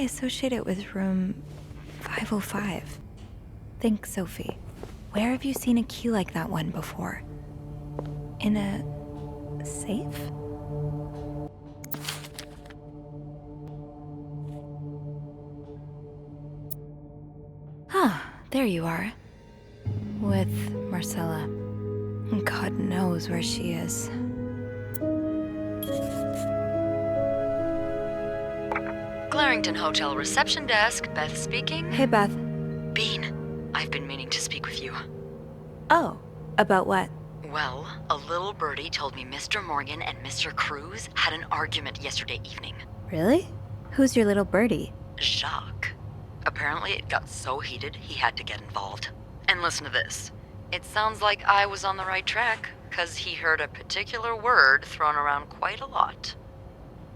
associate it with room 505. Think, Sophie. Where have you seen a key like that one before? In a safe? Ah, there you are. With Marcella. God knows where she is. Clarington Hotel reception desk, Beth speaking. Hey, Beth. Bean, I've been meaning to speak with you. Oh, about what? Well, a little birdie told me Mr. Morgan and Mr. Cruz had an argument yesterday evening. Really? Who's your little birdie? Jacques. Apparently it got so heated he had to get involved. And listen to this. It sounds like I was on the right track, 'cause he heard a particular word thrown around quite a lot.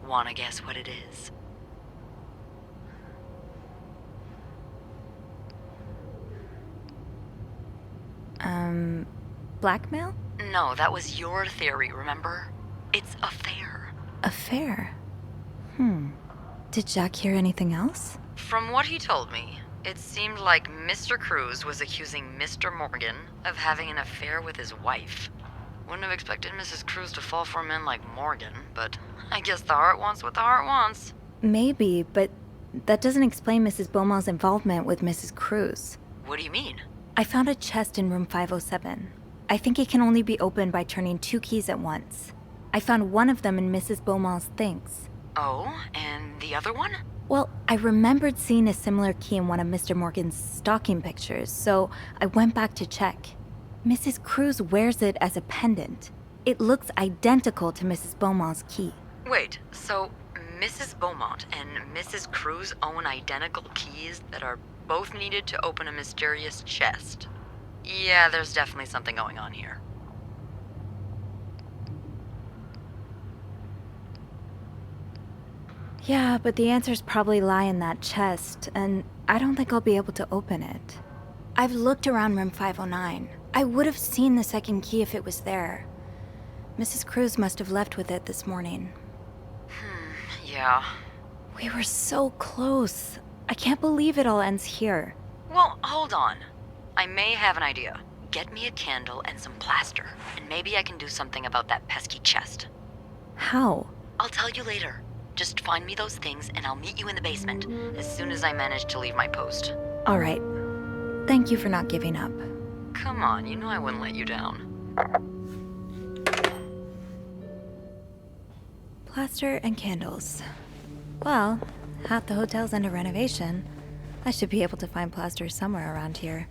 Wanna guess what it is? Blackmail? No, that was your theory, remember? It's affair. Affair? Did Jack hear anything else? From what he told me, it seemed like Mr. Cruz was accusing Mr. Morgan of having an affair with his wife. Wouldn't have expected Mrs. Cruz to fall for a man like Morgan, but I guess the heart wants what the heart wants. Maybe, but that doesn't explain Mrs. Beaumont's involvement with Mrs. Cruz. What do you mean? I found a chest in room 507. I think it can only be opened by turning 2 keys at once. I found one of them in Mrs. Beaumont's things. Oh, and the other one? Well, I remembered seeing a similar key in one of Mr. Morgan's stocking pictures, so I went back to check. Mrs. Cruz wears it as a pendant. It looks identical to Mrs. Beaumont's key. Wait, so Mrs. Beaumont and Mrs. Cruz own identical keys that are both needed to open a mysterious chest? Yeah, there's definitely something going on here. Yeah, but the answers probably lie in that chest, and I don't think I'll be able to open it. I've looked around room 509. I would have seen the second key if it was there. Mrs. Cruz must have left with it this morning. Yeah. We were so close. I can't believe it all ends here. Well, hold on. I may have an idea. Get me a candle and some plaster, and maybe I can do something about that pesky chest. How? I'll tell you later. Just find me those things and I'll meet you in the basement as soon as I manage to leave my post. All right. Thank you for not giving up. Come on, you know I wouldn't let you down. Plaster and candles. Well, half the hotel's under renovation. I should be able to find plaster somewhere around here.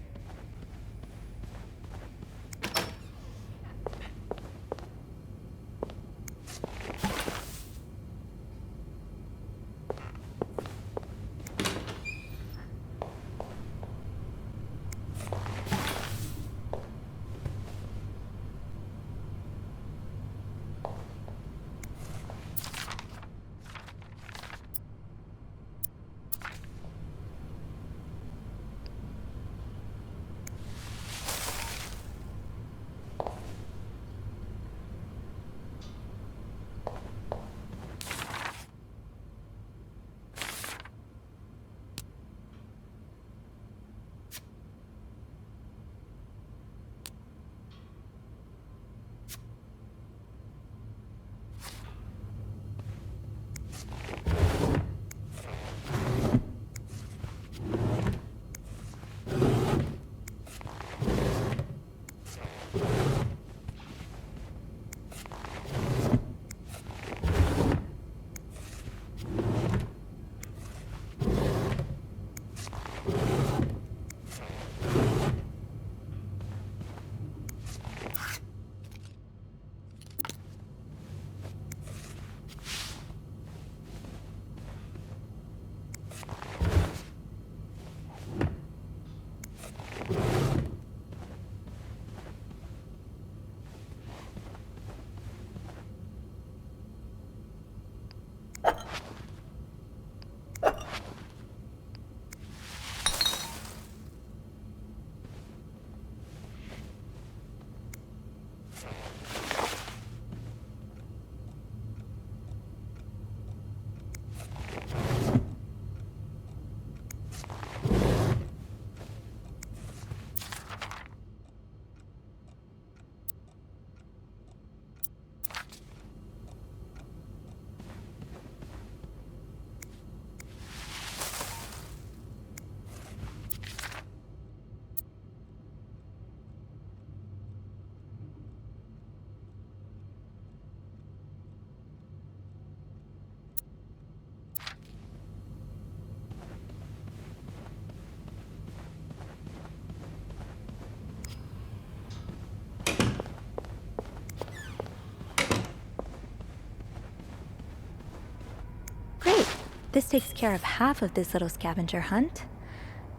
This takes care of half of this little scavenger hunt.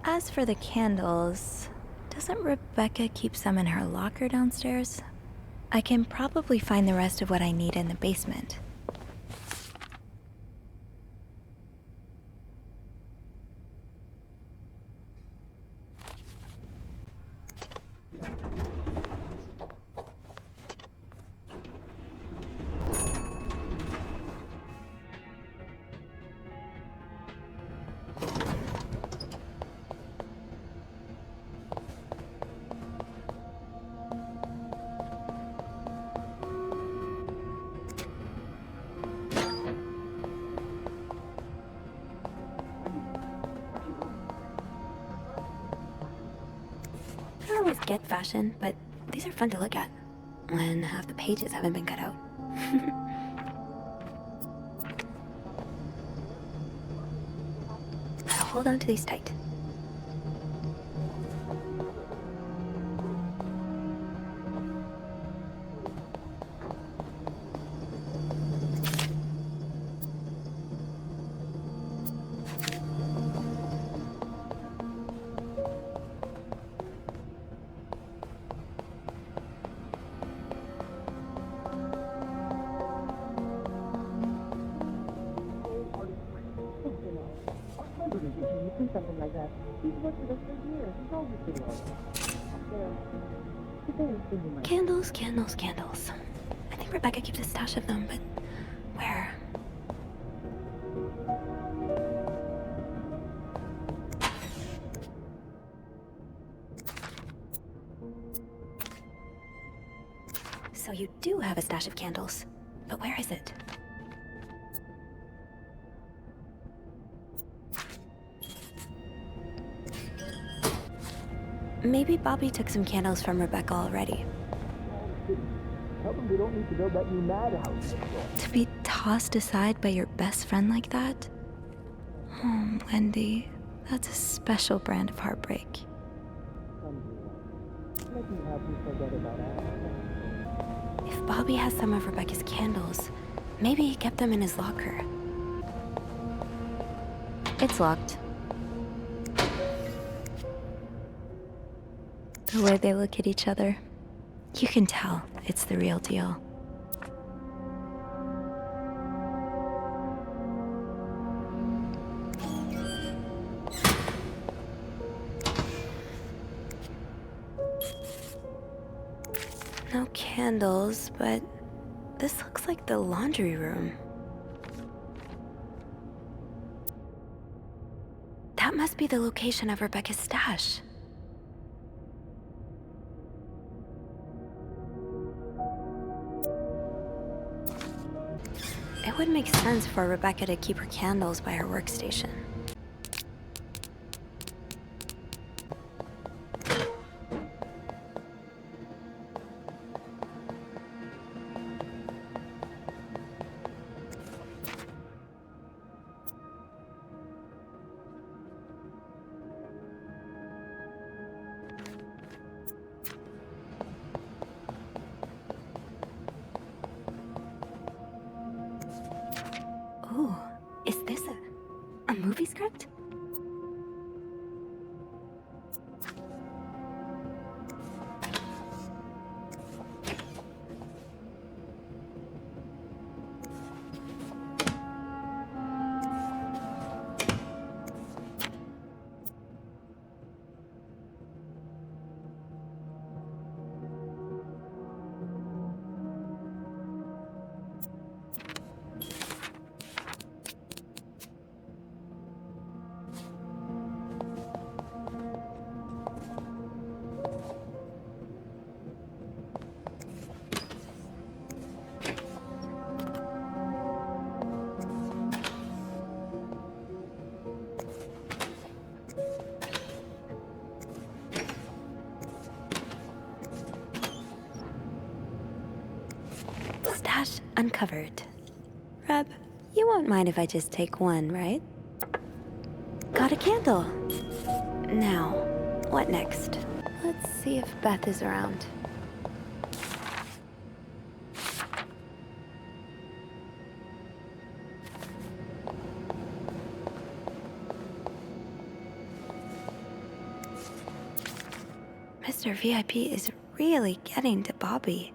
As for the candles, doesn't Rebecca keep some in her locker downstairs? I can probably find the rest of what I need in the basement. I don't always get fashion, but these are fun to look at when half the pages haven't been cut out. I'll hold on to these tight. Something like that. He's worked with us for years. He's always been like that. Candles, candles, candles. I think Rebecca keeps a stash of them, but where? So you do have a stash of candles, but where is it? Maybe Bobby took some candles from Rebecca already. Tell them they don't need to build that new madhouse. To be tossed aside by your best friend like that? Oh, Wendy, that's a special brand of heartbreak. Let me help you forget about it. If Bobby has some of Rebecca's candles, maybe he kept them in his locker. It's locked. The way they look at each other, you can tell it's the real deal. No candles, but this looks like the laundry room. That must be the location of Rebecca's stash. It would make sense for Rebecca to keep her candles by her workstation. Ooh, is this a movie script? Stash uncovered. Reb, you won't mind if I just take one, right? Got a candle. Now, what next? Let's see if Beth is around. Mr. VIP is really getting to Bobby.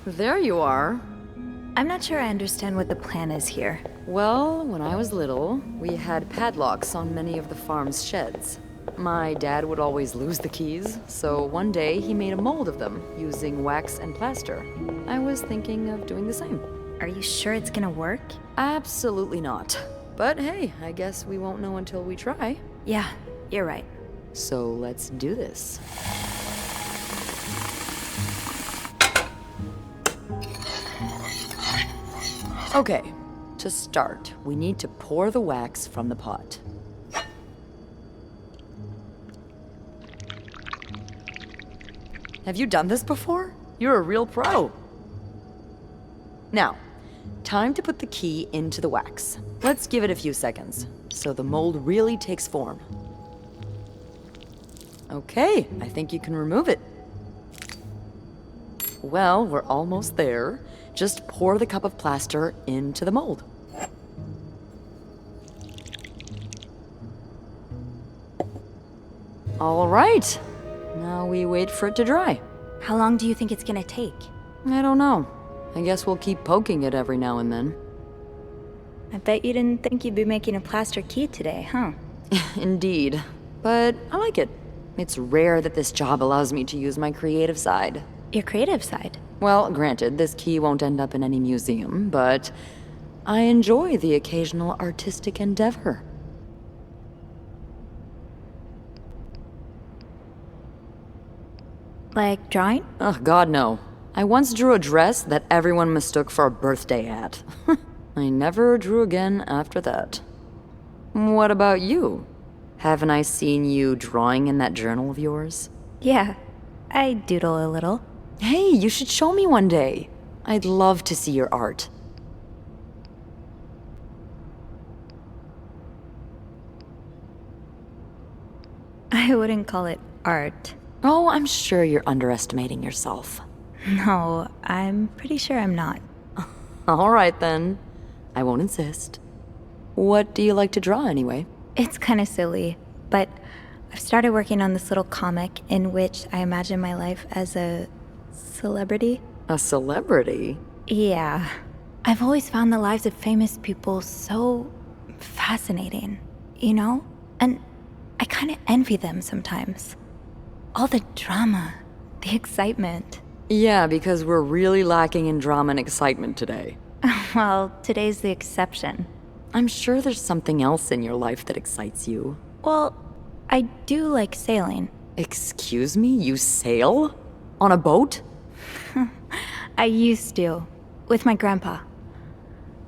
There you are. I'm not sure I understand what the plan is here. Well, when I was little, we had padlocks on many of the farm's sheds. My dad would always lose the keys, so one day he made a mold of them using wax and plaster. I was thinking of doing the same. Are you sure it's gonna work? Absolutely not. But hey, I guess we won't know until we try. Yeah, you're right. So let's do this. Okay, to start, we need to pour the wax from the pot. Have you done this before? You're a real pro. Now, time to put the key into the wax. Let's give it a few seconds, so the mold really takes form. Okay, I think you can remove it. Well, we're almost there. Just pour the cup of plaster into the mold. All right. Now we wait for it to dry. How long do you think it's gonna take? I don't know. I guess we'll keep poking it every now and then. I bet you didn't think you'd be making a plaster key today, huh? Indeed. But I like it. It's rare that this job allows me to use my creative side. Your creative side. Well, granted, this key won't end up in any museum, but I enjoy the occasional artistic endeavor. Like drawing? Oh, God, no. I once drew a dress that everyone mistook for a birthday hat. I never drew again after that. What about you? Haven't I seen you drawing in that journal of yours? Yeah, I doodle a little. Hey, you should show me one day. I'd love to see your art. I wouldn't call it art. Oh, I'm sure you're underestimating yourself. No, I'm pretty sure I'm not. All right, then. I won't insist. What do you like to draw, anyway? It's kind of silly, but I've started working on this little comic in which I imagine my life as a celebrity. A celebrity? Yeah. I've always found the lives of famous people so fascinating, you know? And I kind of envy them sometimes. All the drama, the excitement. Yeah, because we're really lacking in drama and excitement today. Well, today's the exception. I'm sure there's something else in your life that excites you. Well, I do like sailing. Excuse me? You sail? On a boat? I used to, with my grandpa.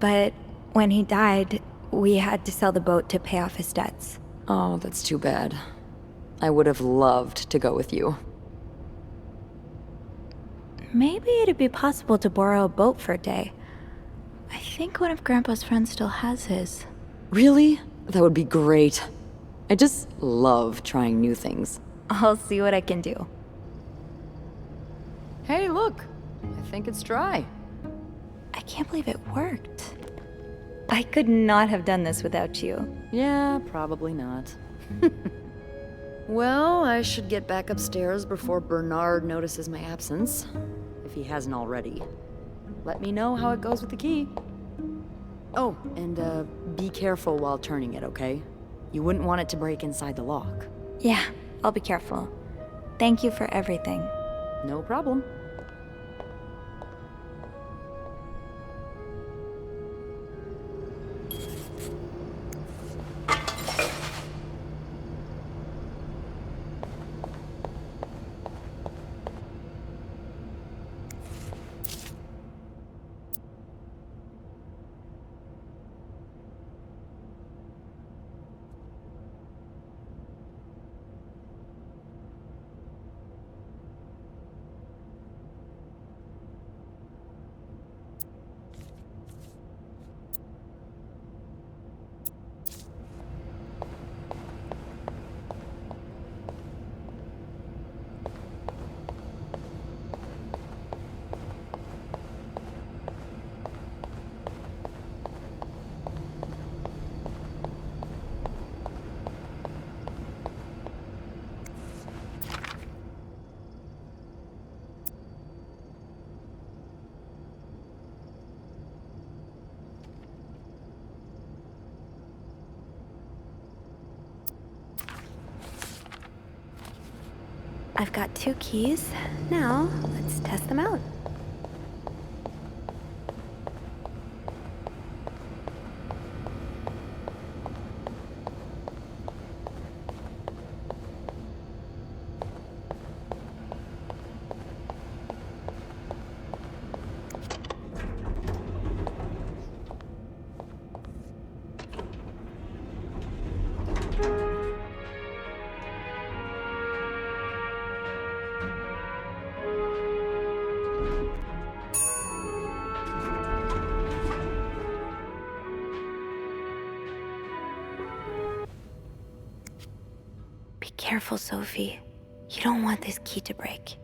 But when he died, we had to sell the boat to pay off his debts. Oh, that's too bad. I would have loved to go with you. Maybe it'd be possible to borrow a boat for a day. I think one of Grandpa's friends still has his. Really? That would be great. I just love trying new things. I'll see what I can do. Hey, look. I think it's dry. I can't believe it worked. I could not have done this without you. Yeah, probably not. Well, I should get back upstairs before Bernard notices my absence, if he hasn't already. Let me know how it goes with the key. Oh, and be careful while turning it, okay? You wouldn't want it to break inside the lock. Yeah, I'll be careful. Thank you for everything. No problem. I've got 2 keys. Now, let's test them out. Be careful, Sophie. You don't want this key to break.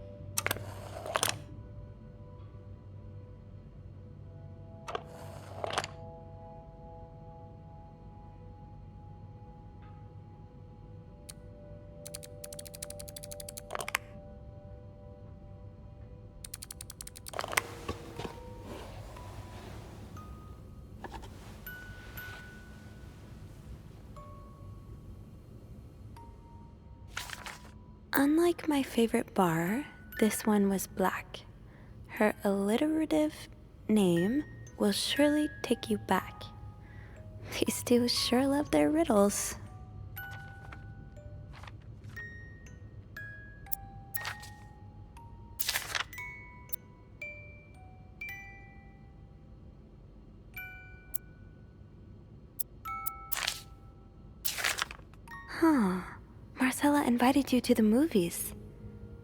Unlike my favorite bar, this one was black. Her alliterative name will surely take you back. These two sure love their riddles. Huh. Marcella invited you to the movies.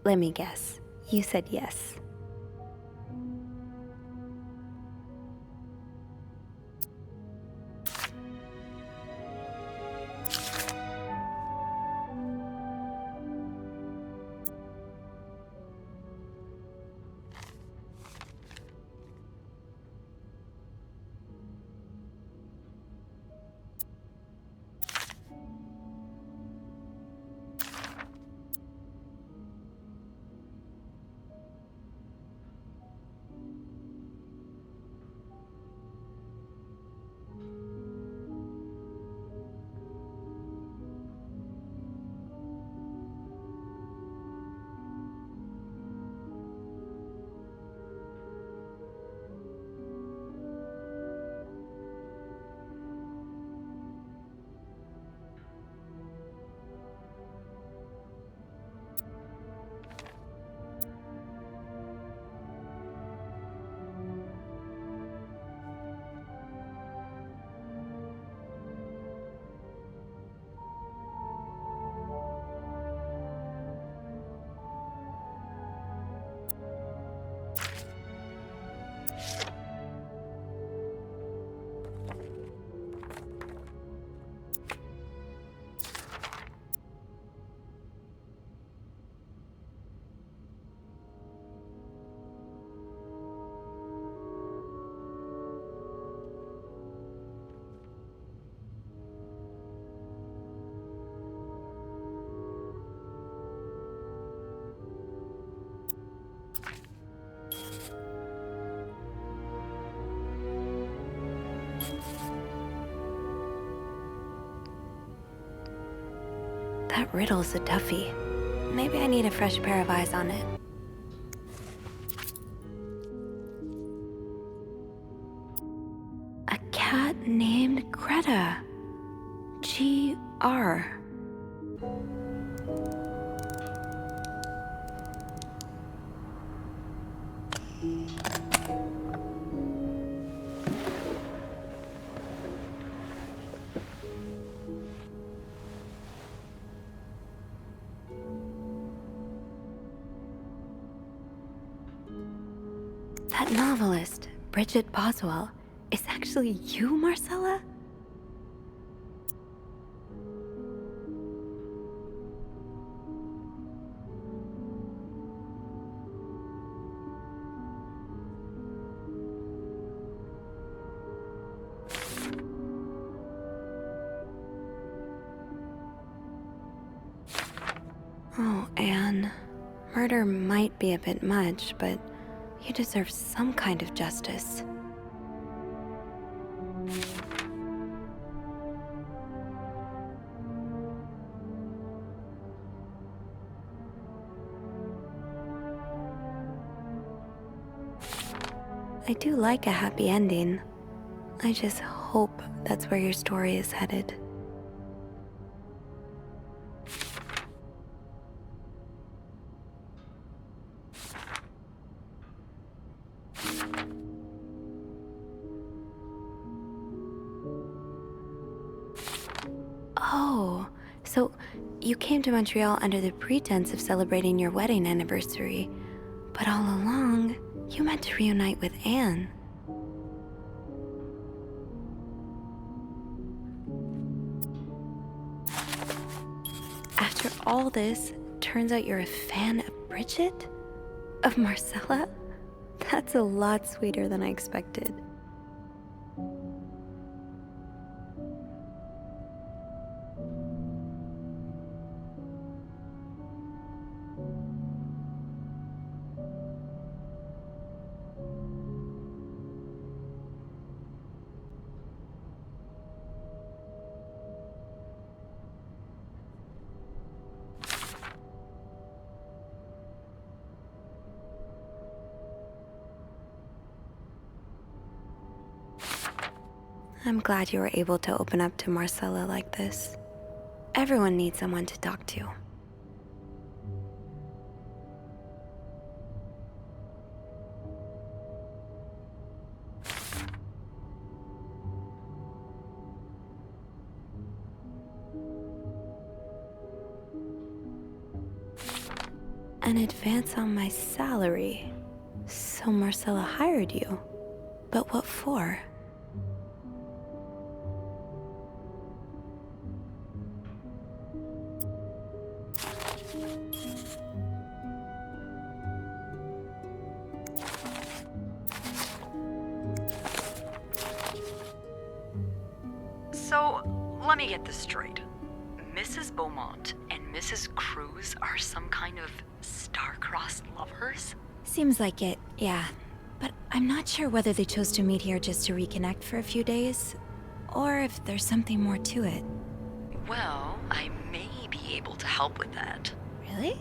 Let me guess. You said yes. That riddle's a toughie. Maybe I need a fresh pair of eyes on it. A cat named Greta. G.R. That novelist, Bridget Boswell, is actually you, Marcella? Oh, Anne. Murder might be a bit much, but you deserve some kind of justice. I do like a happy ending. I just hope that's where your story is headed. Oh, so you came to Montreal under the pretense of celebrating your wedding anniversary, but all along, you meant to reunite with Anne. After all this, turns out you're a fan of Bridget? Of Marcella? That's a lot sweeter than I expected. I'm glad you were able to open up to Marcella like this. Everyone needs someone to talk to. An advance on my salary. So Marcella hired you. But what for? So, let me get this straight. Mrs. Beaumont and Mrs. Cruz are some kind of star-crossed lovers? Seems like it, yeah. But I'm not sure whether they chose to meet here just to reconnect for a few days, or if there's something more to it. Well, I may be able to help with that. Really?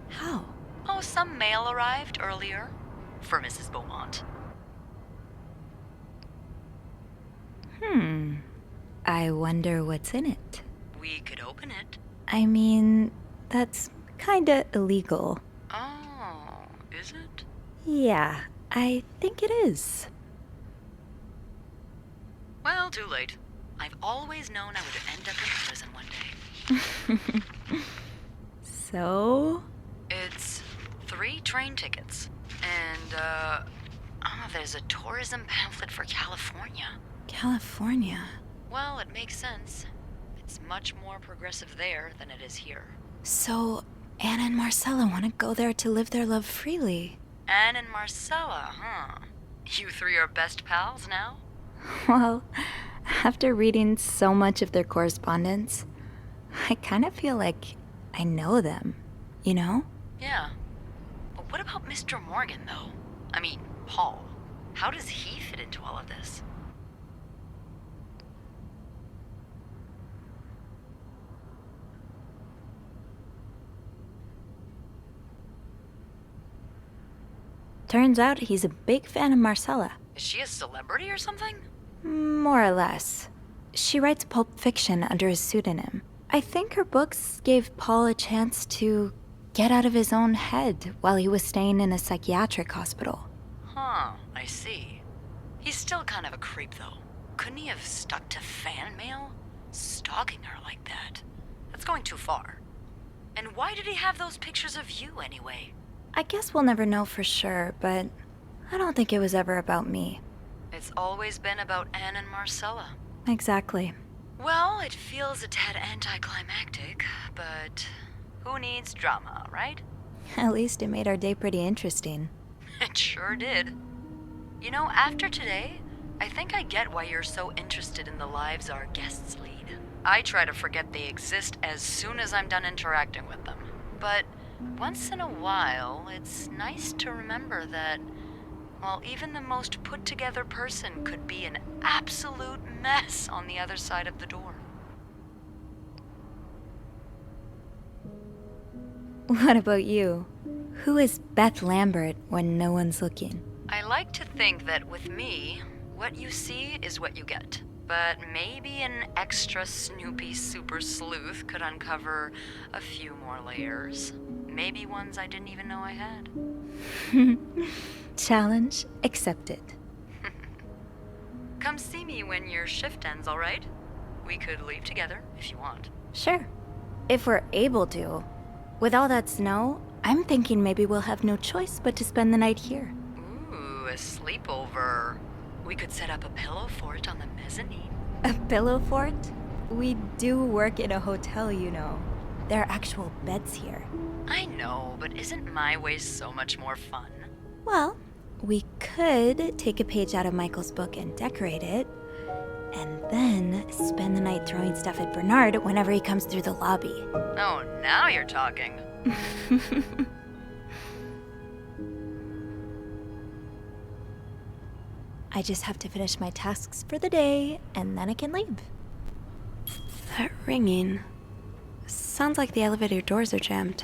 How? Oh, some mail arrived earlier for Mrs. Beaumont. I wonder what's in it. We could open it. I mean, that's kinda illegal. Oh, is it? Yeah, I think it is. Well, too late. I've always known I would end up in prison one day. So? It's 3 train tickets. And, there's a tourism pamphlet for California. California. Well, it makes sense. It's much more progressive there than it is here. So, Anna and Marcella want to go there to live their love freely. Anne and Marcella, huh? You 3 are best pals now? Well, after reading so much of their correspondence, I kind of feel like I know them, you know? Yeah. But what about Mr. Morgan, though? I mean, Paul. How does he fit into all of this? Turns out he's a big fan of Marcella. Is she a celebrity or something? More or less. She writes pulp fiction under a pseudonym. I think her books gave Paul a chance to get out of his own head while he was staying in a psychiatric hospital. Huh, I see. He's still kind of a creep, though. Couldn't he have stuck to fan mail? Stalking her like that. That's going too far. And why did he have those pictures of you, anyway? I guess we'll never know for sure, but I don't think it was ever about me. It's always been about Anne and Marcella. Exactly. Well, it feels a tad anticlimactic, but who needs drama, right? At least it made our day pretty interesting. It sure did. You know, after today, I think I get why you're so interested in the lives our guests lead. I try to forget they exist as soon as I'm done interacting with them. But once in a while, it's nice to remember that, well, even the most put-together person could be an absolute mess on the other side of the door. What about you? Who is Beth Lambert when no one's looking? I like to think that with me, what you see is what you get. But maybe an extra snoopy super sleuth could uncover a few more layers. Maybe ones I didn't even know I had. Challenge accepted. Come see me when your shift ends, all right? We could leave together if you want. Sure. If we're able to. With all that snow, I'm thinking maybe we'll have no choice but to spend the night here. Ooh, a sleepover. We could set up a pillow fort on the mezzanine. A pillow fort? We do work in a hotel, you know. There are actual beds here. I know, but isn't my way so much more fun? Well, we could take a page out of Michael's book and decorate it, and then spend the night throwing stuff at Bernard whenever he comes through the lobby. Oh, now you're talking. I just have to finish my tasks for the day, and then I can leave. That ringing. Sounds like the elevator doors are jammed.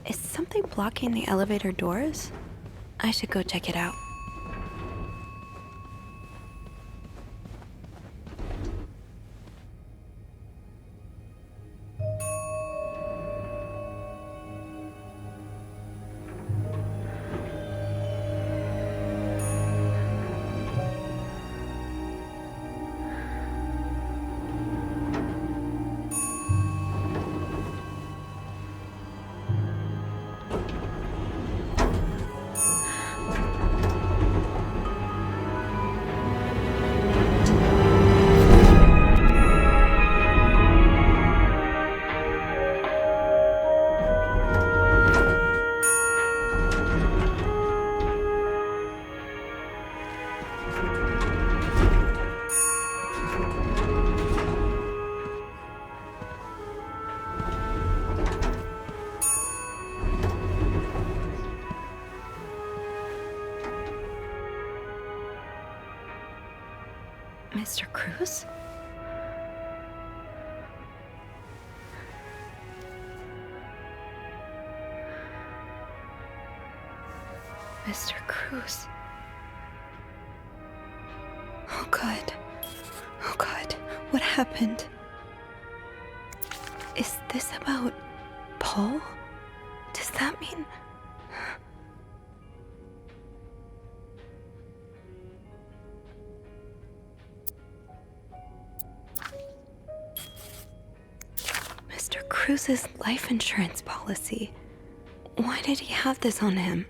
Is something blocking the elevator doors? I should go check it out. Mr. Cruz? Mr. Cruz. Oh God. Oh God. What happened? Is this about Paul? Does that mean... Mr. Cruz's life insurance policy. Why did he have this on him?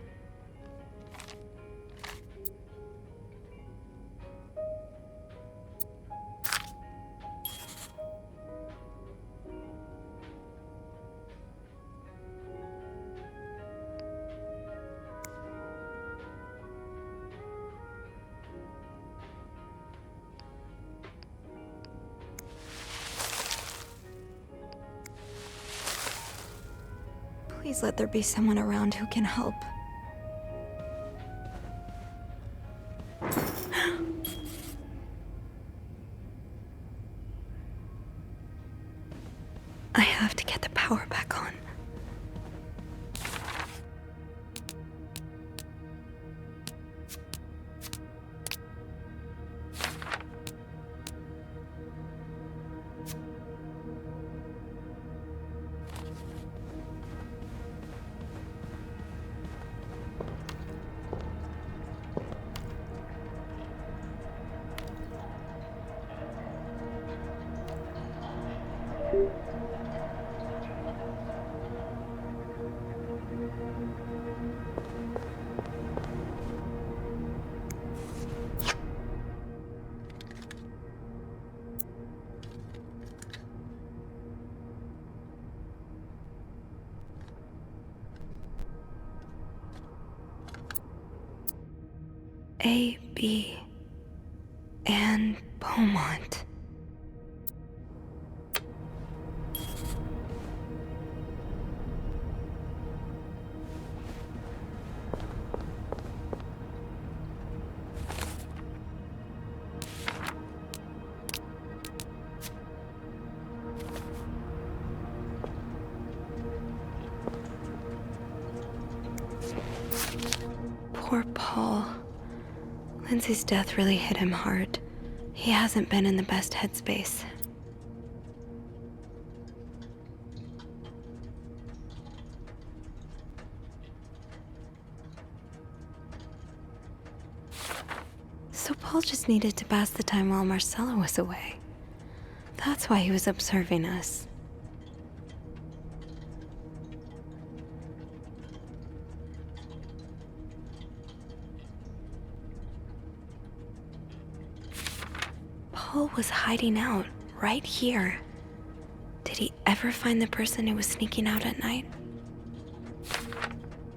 Please let there be someone around who can help. I have to get the power back on. A, B, and Beaumont. Lindsay's death really hit him hard. He hasn't been in the best headspace. So Paul just needed to pass the time while Marcella was away. That's why he was observing us. Paul was hiding out right here. Did he ever find the person who was sneaking out at night?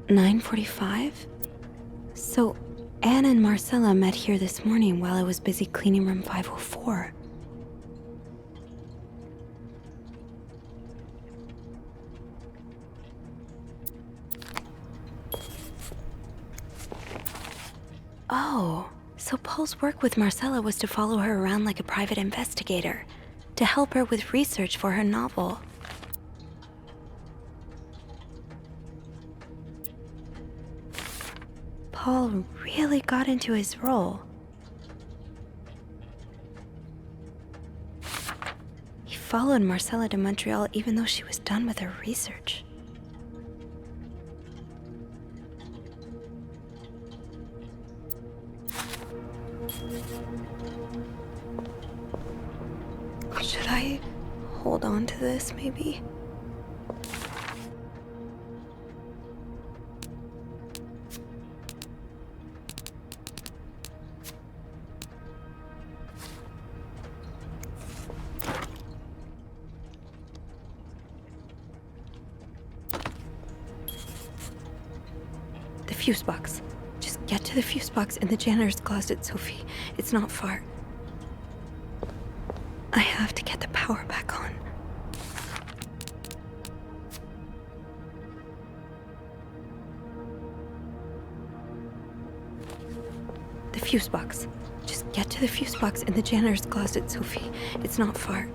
9:45? So Anne and Marcella met here this morning while I was busy cleaning room 504. Oh, so Paul's work with Marcella was to follow her around like a private investigator, to help her with research for her novel. Paul really got into his role. He followed Marcella to Montreal even though she was done with her research. Should I hold on to this, maybe? The fuse box. Just get to the fuse box in the janitor's closet, Sophie. It's not far. I have to get the power back on. The fuse box. Just get to the fuse box in the janitor's closet, Sophie. It's not far.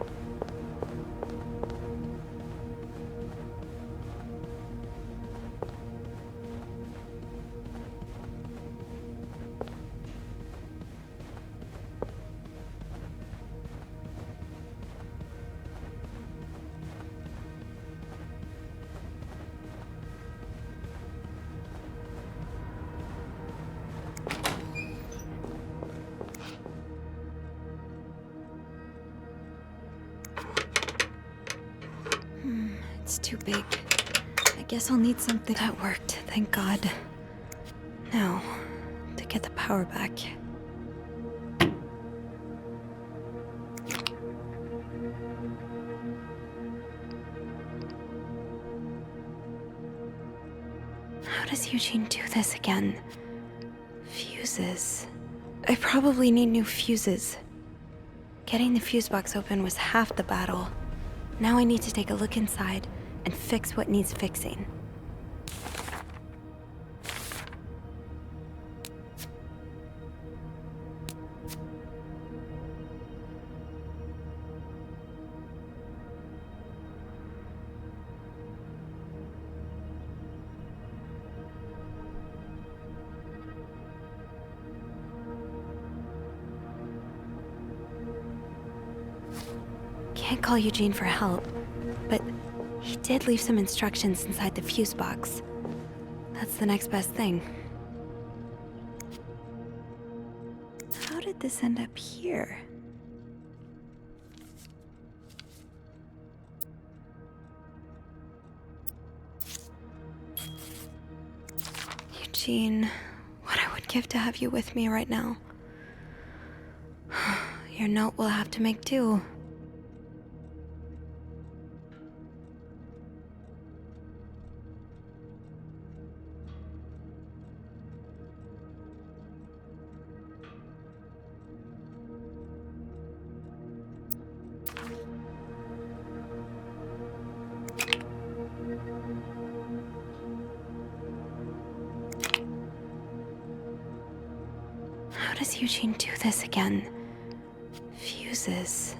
It's too big. I guess I'll need something. That worked, thank God. Now, to get the power back. How does Eugene do this again? Fuses. I probably need new fuses. Getting the fuse box open was half the battle. Now I need to take a look inside and fix what needs fixing. Can't call Eugene for help, but he did leave some instructions inside the fuse box. That's the next best thing. How did this end up here? Eugene, what I would give to have you with me right now. Your note will have to make do. How does Eugene do this again? Fuses.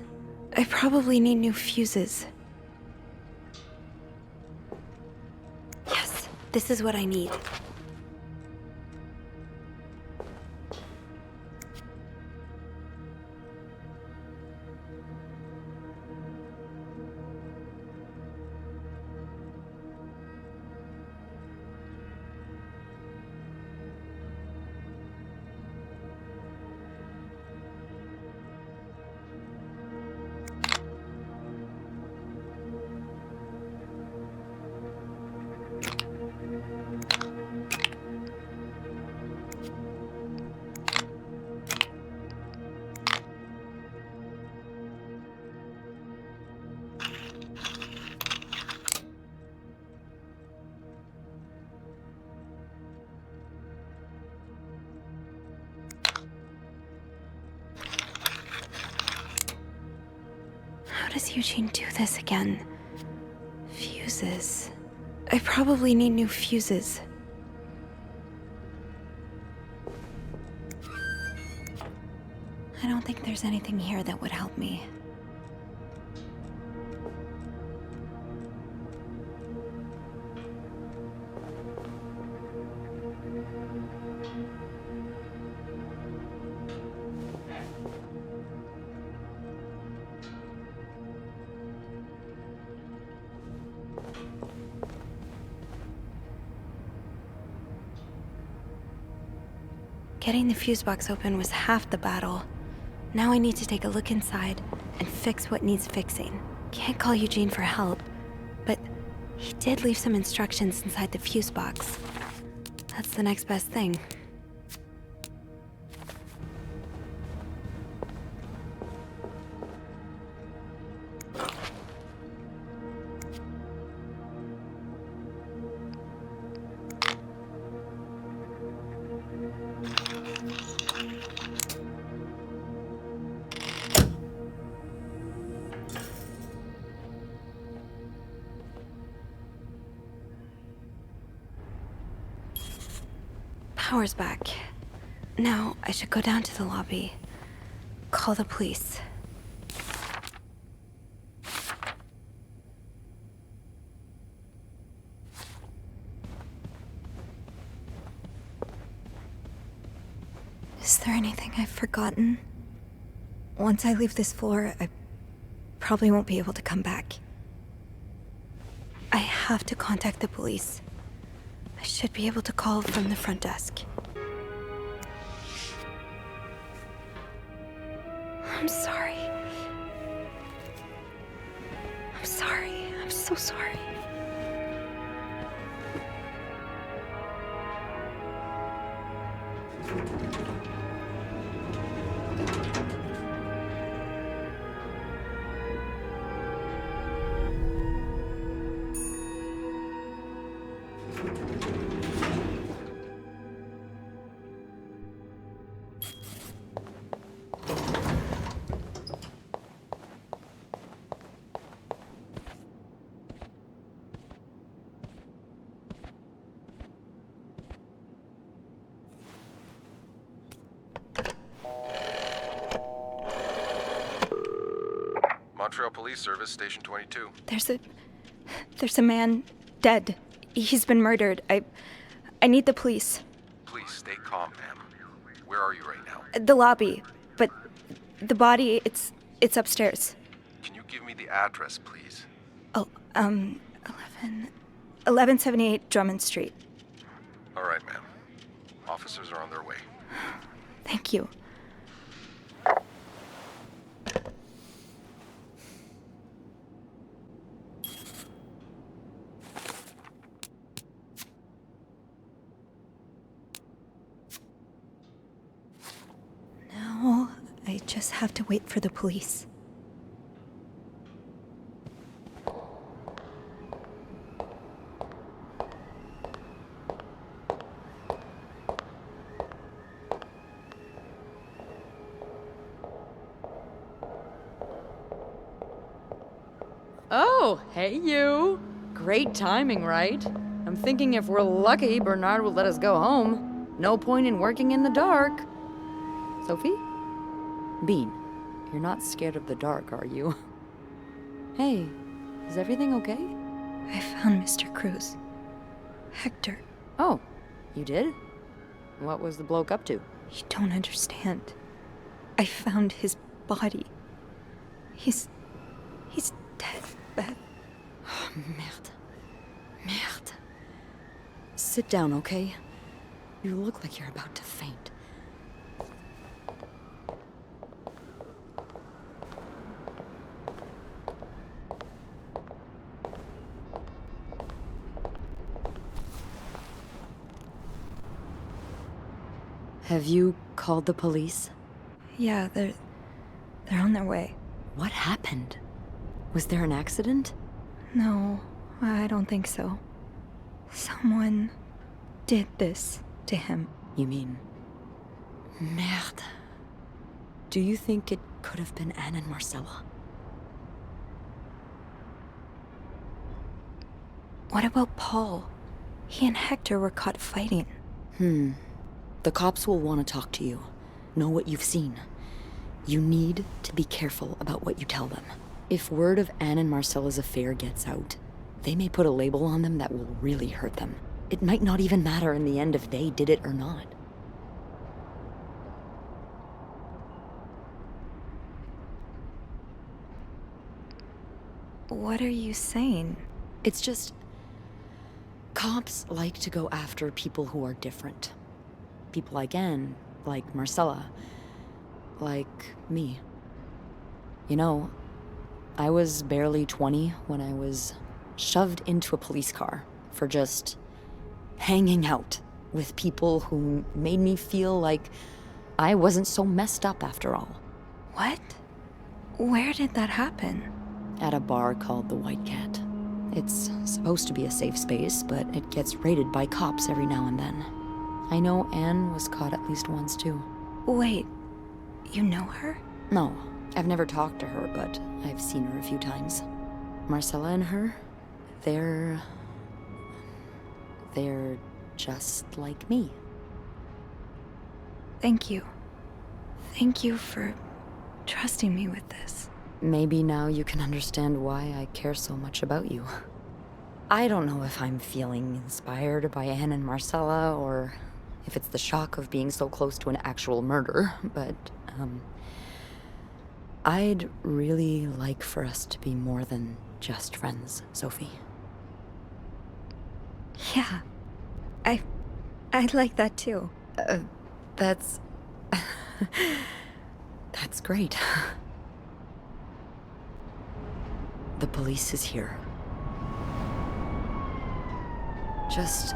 I probably need new fuses. Yes, this is what I need. does Eugene do this again? Fuses. I probably need new fuses. I don't think there's anything here that would help me. Getting the fuse box open was half the battle. Now I need to take a look inside and fix what needs fixing. Can't call Eugene for help, but he did leave some instructions inside the fuse box. That's the next best thing. Power's back. Now I should go down to the lobby. Call the police. Is there anything I've forgotten? Once I leave this floor, I probably won't be able to come back. I have to contact the police. I should be able to call from the front desk. I'm sorry. I'm sorry. I'm so sorry. Montreal Police Service, Station 22. There's a man dead. He's been murdered. I need the police. Please stay calm, ma'am. Where are you right now? The lobby, but the body, it's upstairs. Can you give me the address, please? Oh, 1178 Drummond Street. All right, ma'am. Officers are on their way. Thank you. Now, I just have to wait for the police. Oh, hey you. Great timing, right? I'm thinking if we're lucky, Bernard will let us go home. No point in working in the dark. Sophie? Bean, you're not scared of the dark, are you? Hey, is everything okay? I found Mr. Cruz. Hector, Oh, you did? What was the bloke up to? you don't understand. I found his body. He's dead, Beth. Merde. Merde. Sit down, okay? You look like you're about to faint. Have you called the police? Yeah, they're on their way. What happened? Was there an accident? No, I don't think so. Someone did this to him. You mean... Merde. Do you think it could have been Anne and Marcella? What about Paul? He and Hector were caught fighting. The cops will want to talk to you. Know what you've seen. You need to be careful about what you tell them. If word of Anne and Marcella's affair gets out, they may put a label on them that will really hurt them. It might not even matter in the end if they did it or not. What are you saying? It's just... cops like to go after people who are different. People like Anne, like Marcella, like me. You know, I was barely 20 when I was shoved into a police car for just hanging out with people who made me feel like I wasn't so messed up after all. What? Where did that happen? At a bar called the White Cat. It's supposed to be a safe space, but it gets raided by cops every now and then. I know Anne was caught at least once too. Wait, you know her? No, I've never talked to her, but I've seen her a few times. Marcella and her, they're just like me. Thank you. Thank you for trusting me with this. Maybe now you can understand why I care so much about you. I don't know if I'm feeling inspired by Anne and Marcella, or if it's the shock of being so close to an actual murder, but, I'd really like for us to be more than just friends, Sophie. Yeah. I'd like that too. That's... that's great. The police is here. Just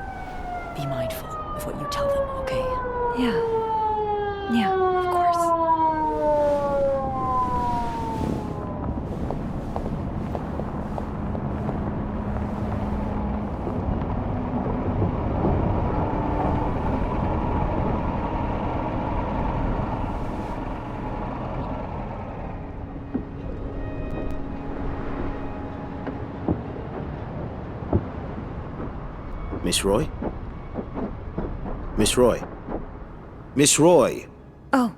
be mindful of what you tell them, okay? Yeah, of course. Miss Roy? Miss Roy? Miss Roy! Oh,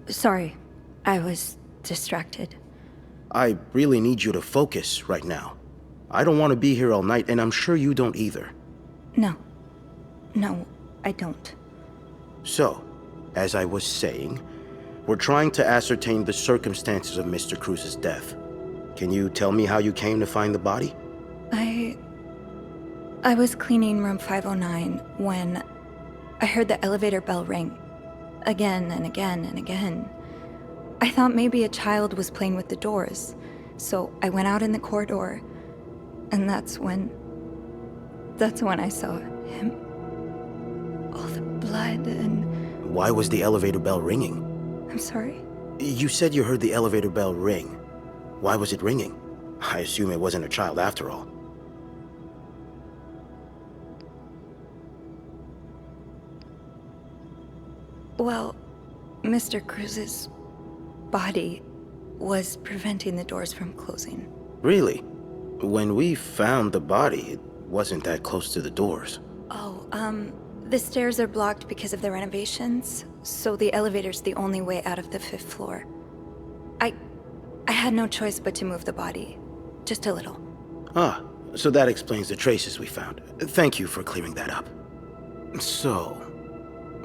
sorry. I was distracted. I really need you to focus right now. I don't want to be here all night, and I'm sure you don't either. No, I don't. So, as I was saying, we're trying to ascertain the circumstances of Mr. Cruz's death. Can you tell me how you came to find the body? I was cleaning room 509 when I heard the elevator bell ring. Again and again and again. I thought maybe a child was playing with the doors, so I went out in the corridor, and that's when I saw him. All the blood and... Why was the elevator bell ringing? I'm sorry? You said you heard the elevator bell ring. Why was it ringing? I assume it wasn't a child after all. Well, Mr. Cruz's body was preventing the doors from closing. Really? When we found the body, it wasn't that close to the doors. Oh, the stairs are blocked because of the renovations, so the elevator's the only way out of the 5th floor. I had no choice but to move the body. Just a little. Ah, so that explains the traces we found. Thank you for clearing that up. So,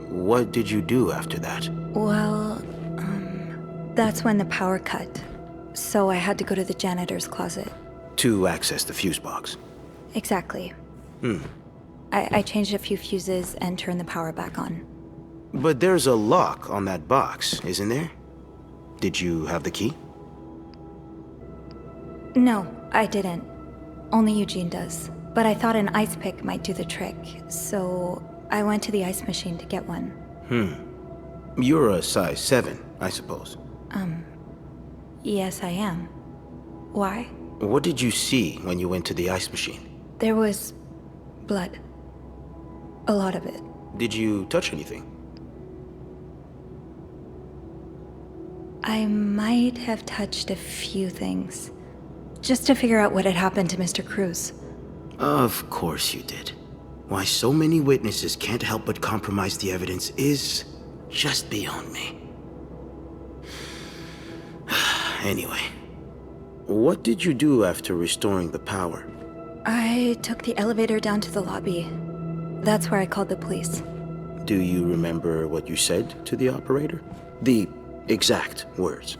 what did you do after that? Well, that's when the power cut. So I had to go to the janitor's closet. To access the fuse box. Exactly. I changed a few fuses and turned the power back on. But there's a lock on that box, isn't there? Did you have the key? No, I didn't. Only Eugene does. But I thought an ice pick might do the trick, so I went to the ice machine to get one. You're a size 7, I suppose. Yes, I am. Why? What did you see when you went to the ice machine? There was blood. A lot of it. Did you touch anything? I might have touched a few things. Just to figure out what had happened to Mr. Cruz. Of course you did. Why so many witnesses can't help but compromise the evidence is just beyond me. Anyway, what did you do after restoring the power? I took the elevator down to the lobby. That's where I called the police. Do you remember what you said to the operator? The exact words.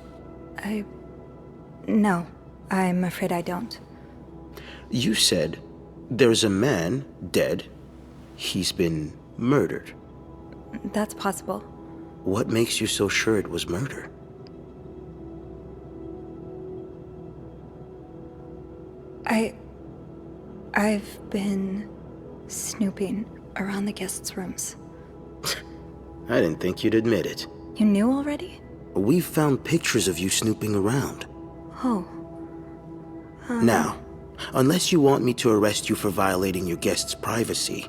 No, I'm afraid I don't. You said, there's a man dead. He's been murdered. That's possible. What makes you so sure it was murder? I've been snooping around the guests' rooms. I didn't think you'd admit it. You knew already? We've found pictures of you snooping around. Oh. Now, unless you want me to arrest you for violating your guests' privacy,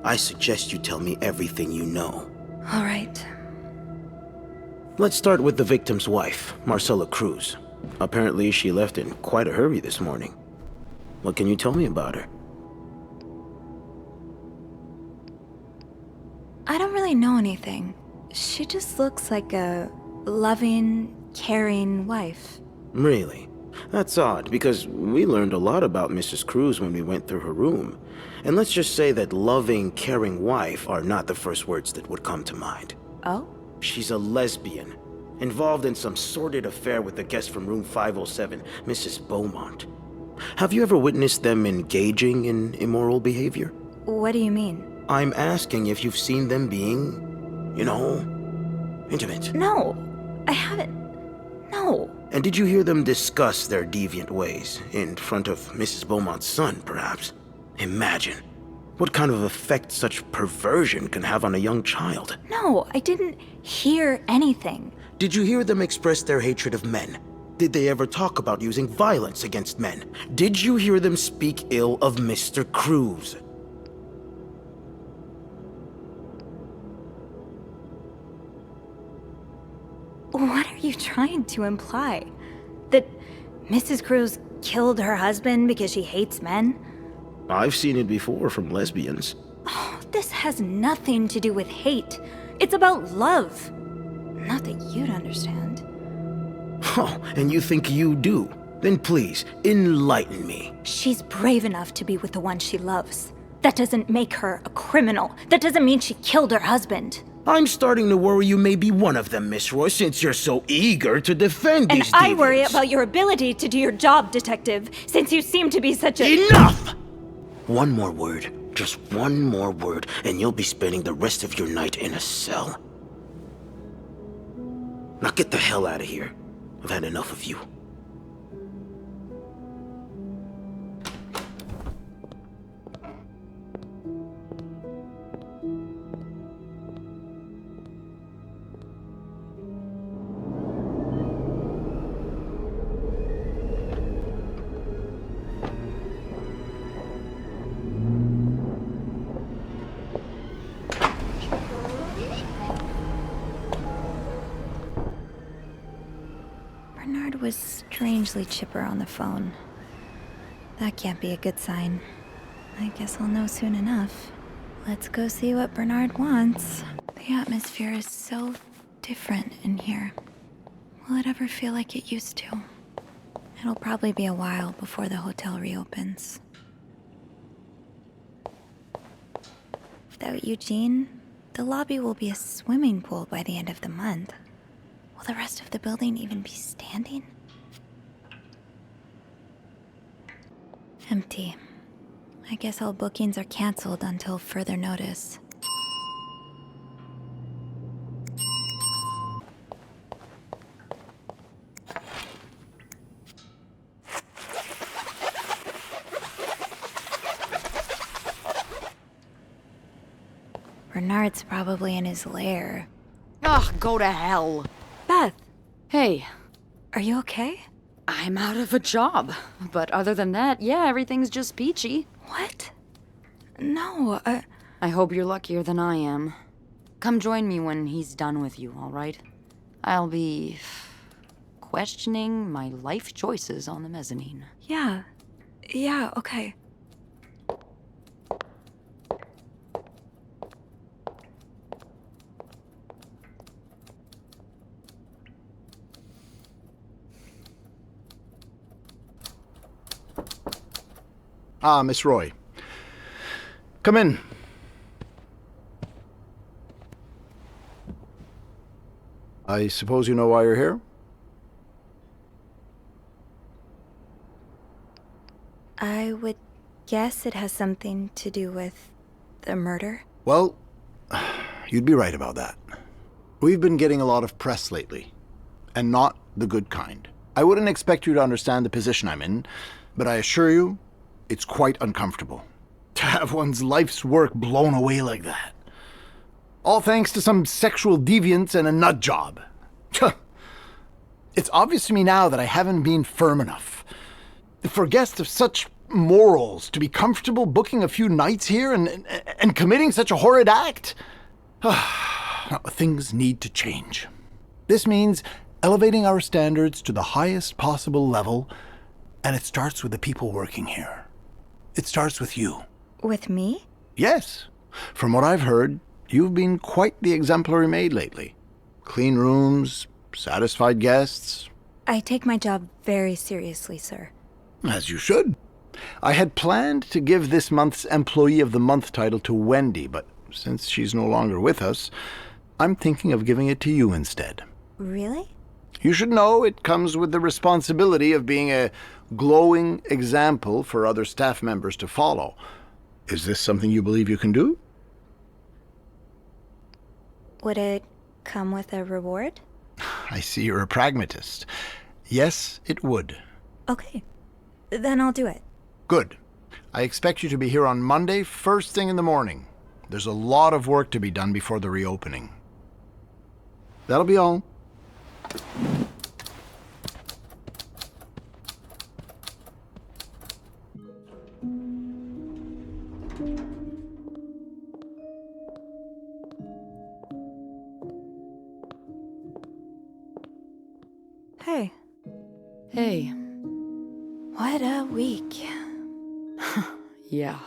I suggest you tell me everything you know. All right. Let's start with the victim's wife, Marcella Cruz. Apparently, she left in quite a hurry this morning. What can you tell me about her? I don't really know anything. She just looks like a loving, caring wife. Really? That's odd, because we learned a lot about Mrs. Cruz when we went through her room. And let's just say that loving, caring wife are not the first words that would come to mind. Oh? She's a lesbian, involved in some sordid affair with the guest from room 507, Mrs. Beaumont. Have you ever witnessed them engaging in immoral behavior? What do you mean? I'm asking if you've seen them being, intimate. No, I haven't. No. And did you hear them discuss their deviant ways in front of Mrs. Beaumont's son, perhaps? Imagine what kind of effect such perversion can have on a young child. No, I didn't hear anything. Did you hear them express their hatred of men? Did they ever talk about using violence against men? Did you hear them speak ill of Mr. Cruz? What are you trying to imply? That Mrs. Cruz killed her husband because she hates men? I've seen it before from lesbians. Oh, this has nothing to do with hate. It's about love. Not that you'd understand. Oh, and you think you do? Then please, enlighten me. She's brave enough to be with the one she loves. That doesn't make her a criminal. That doesn't mean she killed her husband. I'm starting to worry you may be one of them, Miss Roy, since you're so eager to defend And these I worry deviants. about your ability to do your job, detective, since you seem to be such a— Enough! One more word, just one more word, and you'll be spending the rest of your night in a cell. Now get the hell out of here. I've had enough of you. Bernard was strangely chipper on the phone. That can't be a good sign. I guess I'll know soon enough. Let's go see what Bernard wants. The atmosphere is so different in here. Will it ever feel like it used to? It'll probably be a while before the hotel reopens. Without Eugene, the lobby will be a swimming pool by the end of the month. Will the rest of the building even be standing? Empty. I guess all bookings are canceled until further notice. Bernard's probably in his lair. Ugh, go to hell. Beth, Hey, are you okay? I'm out of a job. But other than that, yeah, everything's just peachy. What? No, I hope you're luckier than I am. Come join me when he's done with you, all right? I'll be questioning my life choices on the mezzanine. yeah, okay. Ah, Miss Roy. Come in. I suppose you know why you're here? I would guess it has something to do with the murder. Well, you'd be right about that. We've been getting a lot of press lately, and not the good kind. I wouldn't expect you to understand the position I'm in, but I assure you, it's quite uncomfortable. To have one's life's work blown away like that. All thanks to some sexual deviance and a nut job. It's obvious to me now that I haven't been firm enough. For guests of such morals to be comfortable booking a few nights here and committing such a horrid act. Things need to change. This means elevating our standards to the highest possible level, and it starts with the people working here. It starts with you. With me? Yes. From what I've heard, you've been quite the exemplary maid lately. Clean rooms, satisfied guests. I take my job very seriously, sir. As you should. I had planned to give this month's Employee of the Month title to Wendy, but since she's no longer with us, I'm thinking of giving it to you instead. Really? You should know it comes with the responsibility of being a glowing example for other staff members to follow. Is this something you believe you can do? Would it come with a reward? I see you're a pragmatist. Yes, it would. Okay. Then I'll do it. Good. I expect you to be here on Monday, first thing in the morning. There's a lot of work to be done before the reopening. That'll be all. Hey, Hey. what a week. Yeah.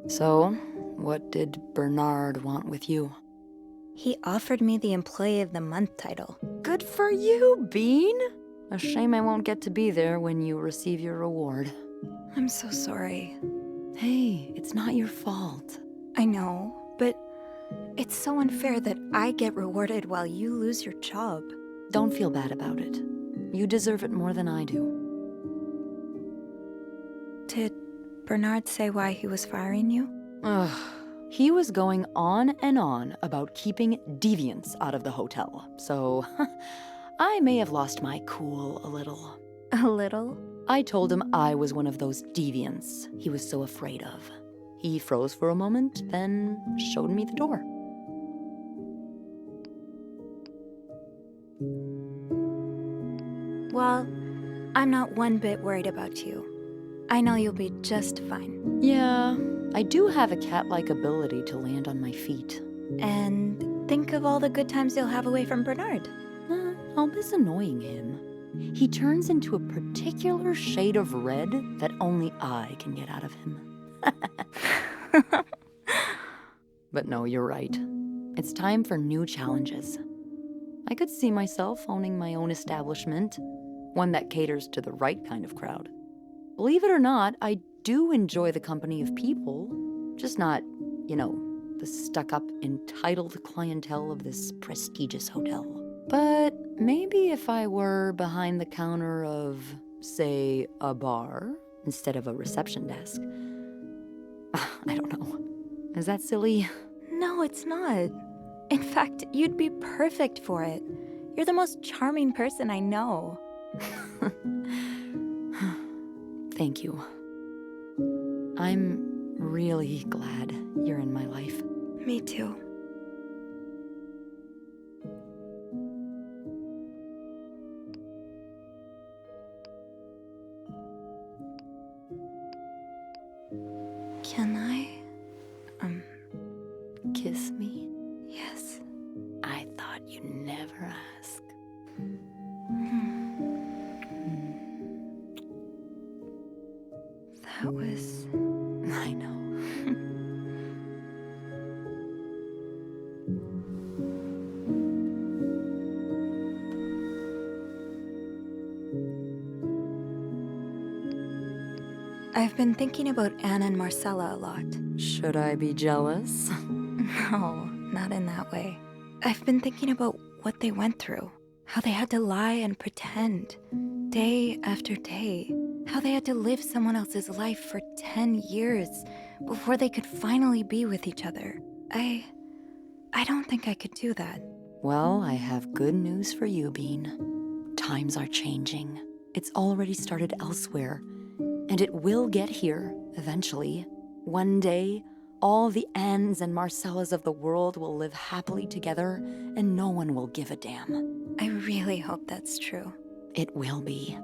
So, what did Bernard want with you? He offered me the Employee of the Month title. Good for you, Bean! A shame I won't get to be there when you receive your reward. I'm so sorry. Hey, it's not your fault. I know, but it's so unfair that I get rewarded while you lose your job. Don't feel bad about it. You deserve it more than I do. Did Bernard say why he was firing you? Ugh. He was going on and on about keeping deviants out of the hotel, so I may have lost my cool a little. A little? I told him I was one of those deviants he was so afraid of. He froze for a moment, then showed me the door. Well, I'm not one bit worried about you. I know you'll be just fine. Yeah, I do have a cat-like ability to land on my feet. And think of all the good times you'll have away from Bernard. I'll miss annoying him. He turns into a particular shade of red that only I can get out of him. But no, you're right. It's time for new challenges. I could see myself owning my own establishment, one that caters to the right kind of crowd. Believe it or not, I do enjoy the company of people, just not, the stuck-up, entitled clientele of this prestigious hotel. But maybe if I were behind the counter of, say, a bar instead of a reception desk. I don't know. Is that silly? No, it's not. In fact, you'd be perfect for it. You're the most charming person I know. Thank you. I'm really glad you're in my life. Me too. Can I? Kiss me? Yes. I thought you'd never ask. That was... I know. I've been thinking about Anna and Marcella a lot. Should I be jealous? No, not in that way. I've been thinking about what they went through. How they had to lie and pretend, day after day. How they had to live someone else's life for 10 years before they could finally be with each other. I don't think I could do that. Well, I have good news for you, Bean. Times are changing. It's already started elsewhere, and it will get here eventually. One day, all the Annes and Marcellas of the world will live happily together, and no one will give a damn. I really hope that's true. It will be.